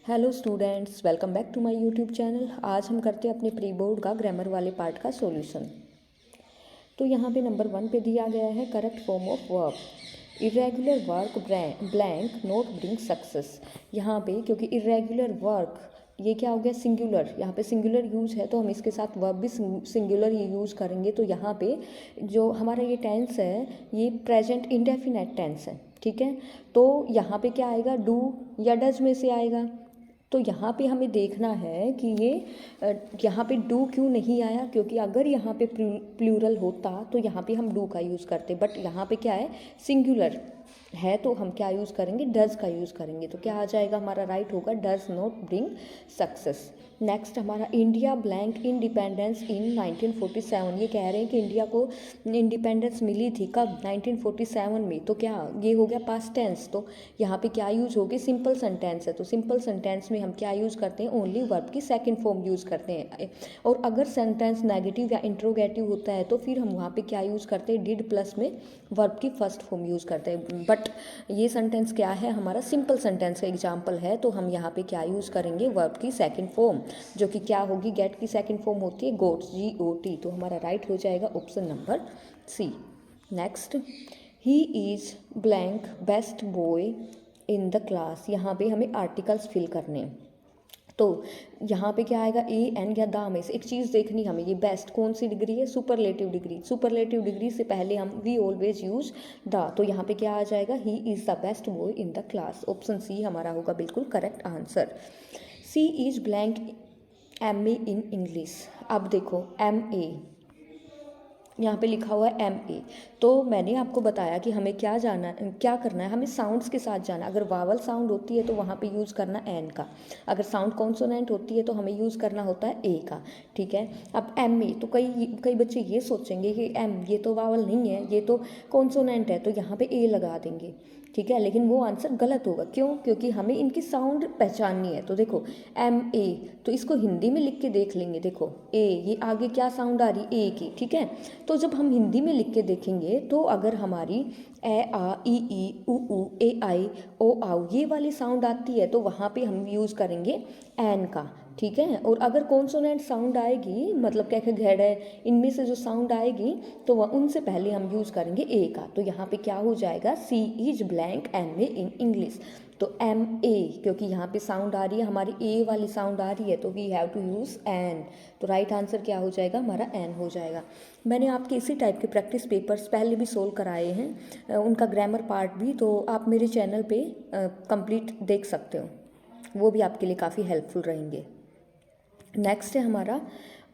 Hello students, welcome back to my YouTube channel. आज हम करते हैं अपने प्री बोर्ड का ग्रामर वाले पार्ट का सॉल्यूशन। तो यहाँ पे नंबर 1 पे दिया गया है correct form of verb. Irregular work blank note bring success. यहाँ पे क्योंकि इरेगुलर वर्क ये क्या हो गया, सिंगुलर, यहाँ पे सिंगुलर यूज है तो हम इसके साथ वर्ब भी सिंगुलर ही यूज करेंगे। तो यहाँ पे जो हमारा ये टेंस है ये प्रेजेंट इंडेफिनेट टेंस है, ठीक है। तो यहाँ पे क्या आएगा, डू या डज में से आएगा। तो यहाँ पे हमें देखना है कि ये यहाँ पे डू क्यों नहीं आया, क्योंकि अगर यहाँ पे प्लूरल होता तो यहाँ पे हम डू का यूज़ करते, बट यहाँ पे क्या है, सिंगुलर है तो हम क्या यूज़ करेंगे, डज का यूज़ करेंगे। तो क्या आ जाएगा हमारा, राइट होगा does not bring success. Next हमारा इंडिया ब्लैंक इंडिपेंडेंस इन 1947। ये कह रहे हैं कि इंडिया को इंडिपेंडेंस मिली थी कब, 1947 में। तो क्या ये हो गया पास्ट टेंस, तो यहाँ पे क्या यूज होगी, सिंपल सेंटेंस है। तो सिंपल सेंटेंस में हम क्या यूज़ करते हैं, ओनली वर्ब की सेकंड फॉर्म यूज़ करते हैं। और अगर सेंटेंस नेगेटिव या इंट्रोगेटिव होता है तो फिर हम वहाँ पे क्या यूज़ करते हैं, डिड प्लस में वर्ब की फर्स्ट फॉर्म यूज़ करते हैं। बट ये सेंटेंस क्या है, हमारा सिंपल सेंटेंस का एग्जाम्पल है, तो हम यहाँ पे क्या यूज़ करेंगे, वर्ब की सेकंड फॉर्म, जो कि क्या होगी, गेट की सेकंड फॉर्म होती है गोट, GOT। तो हमारा राइट हो जाएगा option number C। Next, he is blank best boy in the class. यहाँ पे हमें आर्टिकल्स फिल करने हैं। तो यहाँ पे क्या आएगा, ए एन या दा में से एक चीज़ देखनी हमें। ये बेस्ट कौन सी डिग्री है, सुपरलेटिव डिग्री। सुपरलेटिव डिग्री से पहले हम वी ऑलवेज यूज दा। तो यहाँ पे क्या आ जाएगा, he is the best boy in the class. Option C हमारा होगा बिल्कुल correct answer. C is blank MA in English. अब देखो MA यहाँ पे लिखा हुआ है MA, तो मैंने आपको बताया कि हमें क्या करना है, हमें साउंड्स के साथ जाना। अगर वावल साउंड होती है तो वहाँ पे यूज़ करना एन का, अगर साउंड कॉन्सोनेंट होती है तो हमें यूज़ करना होता है ए का, ठीक है। अब MA, तो कई बच्चे ये सोचेंगे कि ये तो वावल नहीं है, ये तो कॉन्सोनेंट है, तो यहाँ पे ए लगा देंगे, ठीक है। लेकिन वो आंसर गलत होगा, क्यों, क्योंकि हमें इनकी साउंड पहचाननी है। तो देखो MA, तो इसको हिंदी में लिख के देख लेंगे। देखो ए, ये आगे क्या साउंड आ रही, ए की, ठीक है। तो जब हम हिंदी में लिख के देखेंगे तो अगर हमारी ए आ ई उ ए आई ओ आउ ये वाली साउंड आती है तो वहाँ पे हम यूज़ करेंगे एन का, ठीक है। और अगर कॉन्सोनेंट साउंड आएगी, मतलब क्या घेड़ है, इनमें से जो साउंड आएगी तो वह उनसे पहले हम यूज़ करेंगे ए का। तो यहाँ पे क्या हो जाएगा, C is blank MA in English. तो MA, क्योंकि यहाँ पे साउंड आ रही है हमारी ए वाली साउंड आ रही है, तो we have to use an. तो राइट आंसर क्या हो जाएगा हमारा, एन हो जाएगा। मैंने आपके इसी टाइप के प्रैक्टिस पेपर्स पहले भी सोल्व कराए हैं, उनका ग्रामर पार्ट भी, तो आप मेरे चैनल पे कंप्लीट देख सकते हो, वो भी आपके लिए काफ़ी हेल्पफुल रहेंगे। नेक्स्ट है हमारा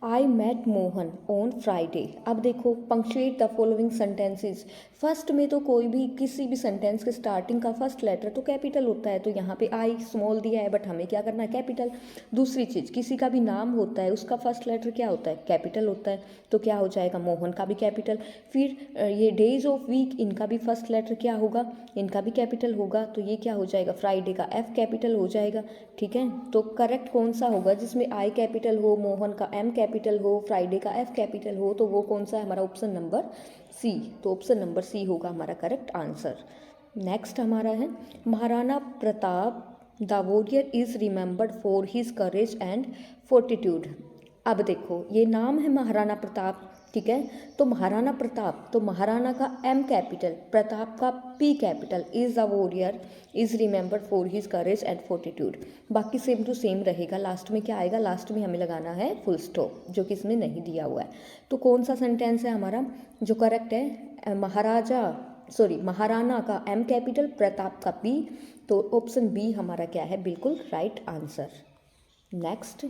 I met Mohan on Friday. अब देखो, punctuate the following sentences. First में तो कोई भी किसी भी सेंटेंस के स्टार्टिंग का फर्स्ट लेटर तो कैपिटल होता है, तो यहाँ पे आई स्मॉल दिया है बट हमें क्या करना है, कैपिटल। दूसरी चीज़, किसी का भी नाम होता है उसका फर्स्ट लेटर क्या होता है, कैपिटल होता है, तो क्या हो जाएगा, मोहन का भी कैपिटल। फिर ये डेज ऑफ वीक, इनका भी फर्स्ट लेटर क्या होगा, इनका भी कैपिटल होगा, तो ये क्या हो जाएगा, फ्राइडे का F कैपिटल हो जाएगा, ठीक है। तो करेक्ट कौन सा होगा, जिसमें आई कैपिटल हो, मोहन का M कैपिटल हो, फ्राइडे का F कैपिटल हो, तो वो कौन सा है हमारा, ऑप्शन नंबर C। तो ऑप्शन नंबर C होगा हमारा करेक्ट आंसर। नेक्स्ट हमारा है Maharana Pratap the warrior is remembered for his courage and fortitude. अब देखो, ये नाम है महाराणा प्रताप, ठीक है। तो महाराणा प्रताप, तो महाराणा का M कैपिटल, प्रताप का P capital, is the warrior is remembered for his courage and fortitude. बाकी सेम टू सेम रहेगा। लास्ट में क्या आएगा, लास्ट में हमें लगाना है फुल स्टॉप, जो कि इसमें नहीं दिया हुआ है। तो कौन सा सेंटेंस है हमारा जो करेक्ट है, महाराणा का M कैपिटल, प्रताप का P। तो ऑप्शन B हमारा क्या है, बिल्कुल right answer. Next,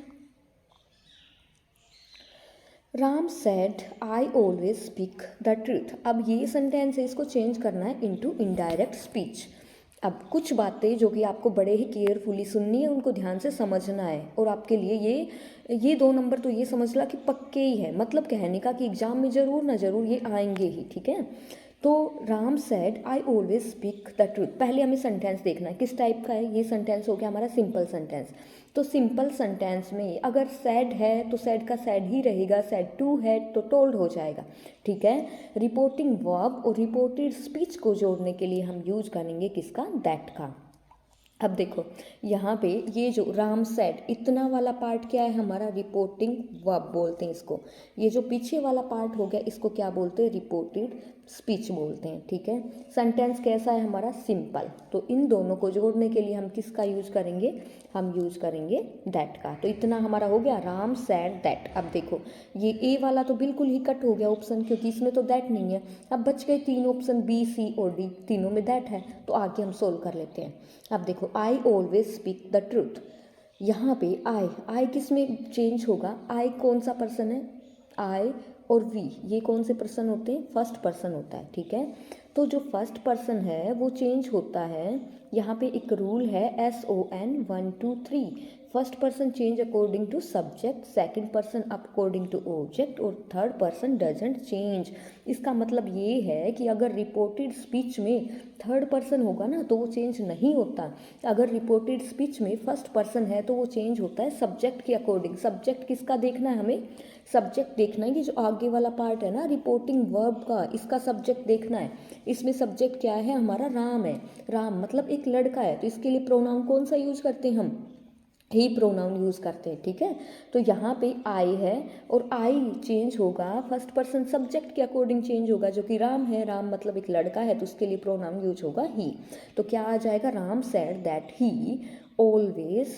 Ram said I always speak the truth. अब ये सेंटेंस है, इसको चेंज करना है इनटू इनडायरेक्ट स्पीच। अब कुछ बातें जो कि आपको बड़े ही केयरफुली सुननी है, उनको ध्यान से समझना है, और आपके लिए ये 2 नंबर तो ये समझ ला कि पक्के ही है, मतलब कहने का कि एग्जाम में ज़रूर ना ज़रूर ये आएंगे ही, ठीक है। तो Ram said I always speak the truth. पहले हमें सेंटेंस देखना है किस टाइप का है। ये सेंटेंस हो गया हमारा सिंपल सेंटेंस। तो सिंपल सेंटेंस में अगर सैड है तो सैड का सैड ही रहेगा, सैड टू है तो टोल्ड हो जाएगा, ठीक है। रिपोर्टिंग वर्ब और रिपोर्टेड स्पीच को जोड़ने के लिए हम यूज करेंगे किसका, दैट का। अब देखो यहाँ पे ये जो राम सेड, इतना वाला पार्ट क्या है हमारा, रिपोर्टिंग वर्ब बोलते हैं इसको। ये जो पीछे वाला पार्ट हो गया इसको क्या बोलते हैं, रिपोर्टेड स्पीच बोलते हैं, ठीक है। सेंटेंस कैसा है हमारा, सिंपल। तो इन दोनों को जोड़ने के लिए हम किसका यूज करेंगे, हम यूज करेंगे दैट का। तो इतना हमारा हो गया, राम सैड दैट। अब देखो ये ए वाला तो बिल्कुल ही कट हो गया ऑप्शन, क्योंकि इसमें तो दैट नहीं है। अब बच गए 3 ऑप्शन, बी सी और डी, तीनों में दैट है। तो आगे हम सोल्व कर लेते हैं। अब देखो I always speak the truth, यहाँ पे आई किस में चेंज होगा, आई कौन सा पर्सन है, आई और वी ये कौन से पर्सन होते हैं, फर्स्ट पर्सन होता है, ठीक है। तो जो फर्स्ट पर्सन है वो चेंज होता है, यहाँ पे एक रूल है SON 1 2 3, first person change according to subject, second person according to object और थर्ड पर्सन डजंट चेंज। इसका मतलब ये है कि अगर रिपोर्टेड स्पीच में थर्ड पर्सन होगा ना तो वो चेंज नहीं होता। अगर रिपोर्टेड स्पीच में फर्स्ट पर्सन है तो वो चेंज होता है सब्जेक्ट के अकॉर्डिंग। सब्जेक्ट किसका देखना है हमें, सब्जेक्ट देखना है कि जो आगे वाला पार्ट है ना रिपोर्टिंग वर्ब का, इसका सब्जेक्ट देखना है। इसमें सब्जेक्ट क्या है हमारा, राम है। राम मतलब एक लड़का है, तो इसके लिए प्रोनाउन कौन सा यूज करते हैं हम, ही प्रोनाउन यूज करते हैं, ठीक है। तो यहाँ पे आई है और आई चेंज होगा, फर्स्ट पर्सन सब्जेक्ट के अकॉर्डिंग चेंज होगा, जो कि राम है। राम मतलब एक लड़का है, तो उसके लिए प्रोनाउन यूज होगा ही। तो क्या आ जाएगा, Ram said that he always.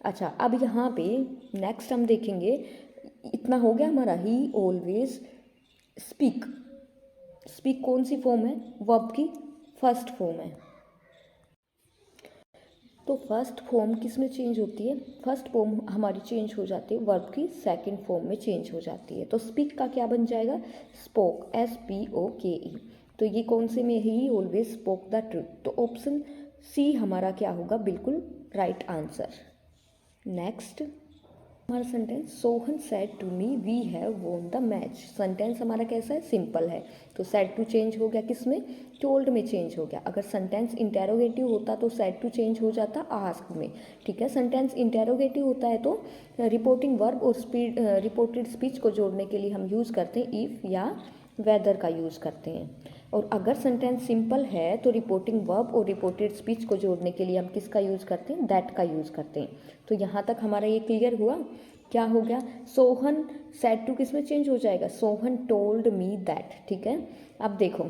अच्छा अब यहाँ पे नेक्स्ट हम देखेंगे, इतना हो गया हमारा, ही ऑलवेज स्पीक। स्पीक कौन सी फॉर्म है, वर्ब की फर्स्ट फॉर्म है। तो फर्स्ट फॉर्म किस में चेंज होती है, फर्स्ट फॉर्म हमारी चेंज हो जाती है वर्ब की सेकंड फॉर्म में चेंज हो जाती है। तो स्पीक का क्या बन जाएगा, स्पोक, SPOKE। तो ये कौन से में, he always spoke the truth. तो ऑप्शन सी हमारा क्या होगा, बिल्कुल राइट आंसर। नेक्स्ट हमारा sentence, Sohan said to me we have won the match. Sentence हमारा कैसा है, सिंपल है। तो सेड टू चेंज हो गया किस में, टोल्ड में चेंज हो गया। अगर सेंटेंस इंटेरोगेटिव होता तो सेड टू चेंज हो जाता आस्क में, ठीक है। सेंटेंस इंटेरोगेटिव होता है तो रिपोर्टिंग वर्ब और रिपोर्टेड स्पीच को जोड़ने के लिए हम यूज़ करते हैं इफ़ या वेदर का यूज़ करते हैं। और अगर सेंटेंस सिंपल है तो रिपोर्टिंग वर्ब और रिपोर्टेड स्पीच को जोड़ने के लिए हम किसका यूज़ करते हैं, दैट का यूज़ करते हैं। तो यहाँ तक हमारा ये क्लियर हुआ। क्या हो गया, सोहन सेड टू किस में चेंज हो जाएगा, सोहन टोल्ड मी दैट, ठीक है। अब देखो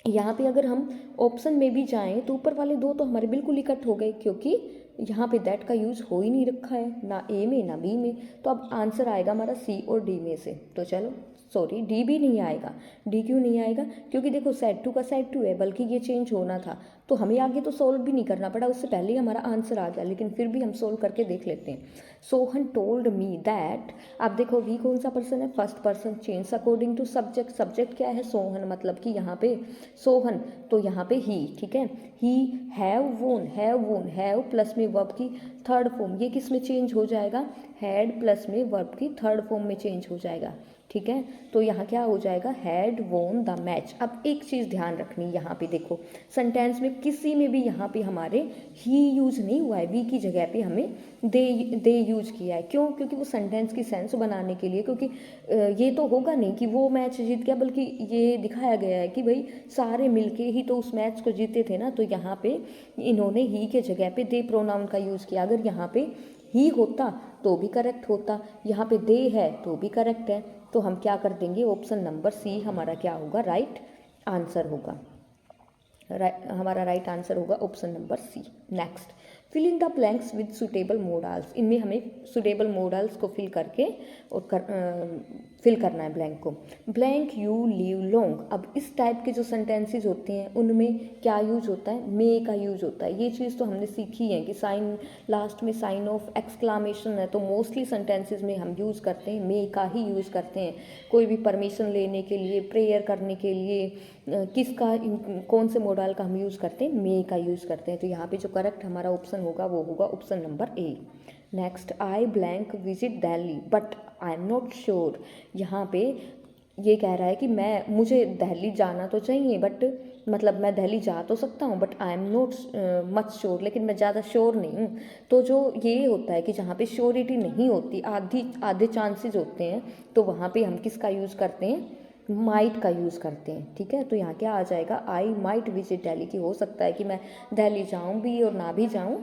यहाँ पे अगर हम ऑप्शन में भी जाएं तो ऊपर वाले दो तो हमारे बिल्कुल इकट्ठ हो गए, क्योंकि यहाँ पे दैट का यूज़ हो ही नहीं रखा है, ना ए में ना बी में। तो अब आंसर आएगा हमारा सी और डी में से। तो चलो सॉरी डी भी नहीं आएगा। डी क्यों नहीं आएगा, क्योंकि देखो सेड टू का सेड टू है, बल्कि ये चेंज होना था। तो हमें आगे तो सोल्व भी नहीं करना पड़ा, उससे पहले ही हमारा आंसर आ गया। लेकिन फिर भी हम सोल्व करके देख लेते हैं। Sohan told me that. अब देखो वी कौन सा पर्सन है, first person change according to subject. Subject क्या है, सोहन, मतलब कि यहाँ पे सोहन, तो यहाँ पे ही, ठीक है। ही हैव वोन, हैव प्लस में वर्ब की थर्ड फॉर्म, ये किस में चेंज हो जाएगा, हैड प्लस में वर्ब की थर्ड फॉर्म में चेंज हो जाएगा, ठीक है। तो यहाँ क्या हो जाएगा, हैड वोन द मैच। अब एक चीज़ ध्यान रखनी, यहाँ पे देखो सेंटेंस में किसी में भी यहाँ पे हमारे ही यूज नहीं हुआ है, वी की जगह पे हमें दे यूज किया है। क्यों, क्योंकि वो सेंटेंस की सेंस बनाने के लिए, क्योंकि ये तो होगा नहीं कि वो मैच जीत गया, बल्कि ये दिखाया गया है कि भाई सारे मिलके ही तो उस मैच को जीते थे ना। तो यहाँ पे इन्होंने ही के जगह पे दे प्रोनाउन का यूज़ किया। अगर यहाँ पे ही होता तो भी करेक्ट होता, यहाँ पे दे है तो भी करेक्ट है। तो हम क्या कर देंगे, ऑप्शन नंबर सी हमारा क्या होगा, राइट आंसर होगा। हमारा राइट आंसर होगा option number C. Next, fill in the blanks with suitable modals. इनमें हमें सुटेबल मोडाल्स को फिल करके और फिल करना है ब्लैंक को। Blank you leave long. अब इस टाइप के जो सेंटेंसेस होते हैं उनमें क्या यूज होता है, मे का यूज होता है। ये चीज़ तो हमने सीखी है कि साइन लास्ट में साइन ऑफ एक्सक्लामेशन है, तो मोस्टली सेंटेंसेस में हम यूज़ करते हैं मे का ही यूज़ करते हैं। कोई भी परमिशन लेने के लिए, प्रेयर करने के लिए, किसका कौन से मोडाल का हम यूज़ करते हैं, मे का यूज़ करते हैं। तो यहाँ पे जो करेक्ट हमारा ऑप्शन होगा वो होगा option number A. Next, I blank visit Delhi but I am not sure. यहाँ पे ये कह रहा है कि मुझे दिल्ली जाना तो चाहिए, बट मतलब मैं दिल्ली जा तो सकता हूँ, but I am not much sure, लेकिन मैं ज़्यादा श्योर नहीं हूँ। तो जो ये होता है कि जहाँ पे श्योरिटी नहीं होती, आधे चांसेस होते हैं, तो वहाँ पे हम किसका यूज़ करते हैं, माइट का यूज़ करते हैं, ठीक है। तो यहाँ क्या आ जाएगा, आई माइट विजिट दिल्ली, की हो सकता है कि मैं दिल्ली जाऊँ भी और ना भी जाऊँ,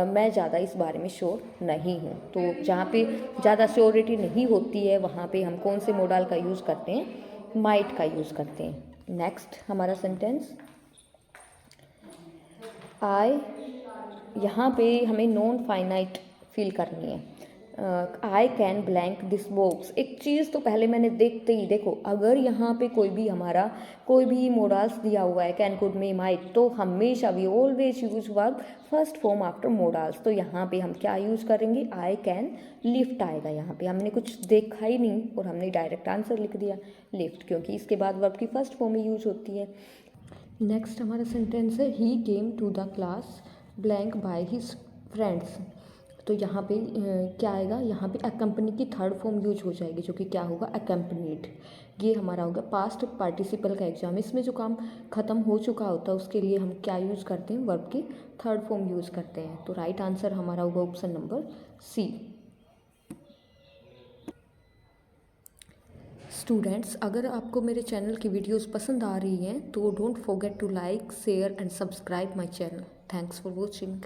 मैं ज़्यादा इस बारे में श्योर नहीं हूँ। तो जहाँ पे ज़्यादा श्योरिटी नहीं होती है वहाँ पे हम कौन से मोडाल का यूज़ करते हैं, माइट का यूज़ करते हैं। नेक्स्ट हमारा सेंटेंस, आई, यहाँ पे हमें नॉन फाइनाइट फील करनी है। I can blank this box, एक चीज़ तो पहले मैंने देखते ही, देखो अगर यहाँ पे कोई भी हमारा कोई भी मोडाल्स दिया हुआ है, कैन, कुड, मे, माइट, तो हमेशा we always use verb first form after modals. तो यहाँ पे हम क्या यूज़ करेंगे, आई कैन लिफ्ट आएगा। यहाँ पे हमने कुछ देखा ही नहीं और हमने डायरेक्ट आंसर लिख दिया लिफ्ट, क्योंकि इसके बाद वर्ब की फर्स्ट फॉर्म में यूज होती है। नेक्स्ट हमारा सेंटेंस है, he came to the class blank by his friends. तो यहाँ पे क्या आएगा, यहाँ पे अकम्पनी की थर्ड फॉर्म यूज हो जाएगी, जो कि क्या होगा, अकम्पनीड। ये हमारा होगा पास्ट पार्टिसिपल का एग्जाम, इसमें जो काम ख़त्म हो चुका होता है उसके लिए हम क्या यूज़ करते हैं, वर्ब की थर्ड फॉर्म यूज़ करते हैं। तो राइट आंसर हमारा होगा ऑप्शन नंबर सी। स्टूडेंट्स, अगर आपको मेरे चैनल की वीडियोस पसंद आ रही हैं तो don't forget to like, share and subscribe my channel. Thanks for watching.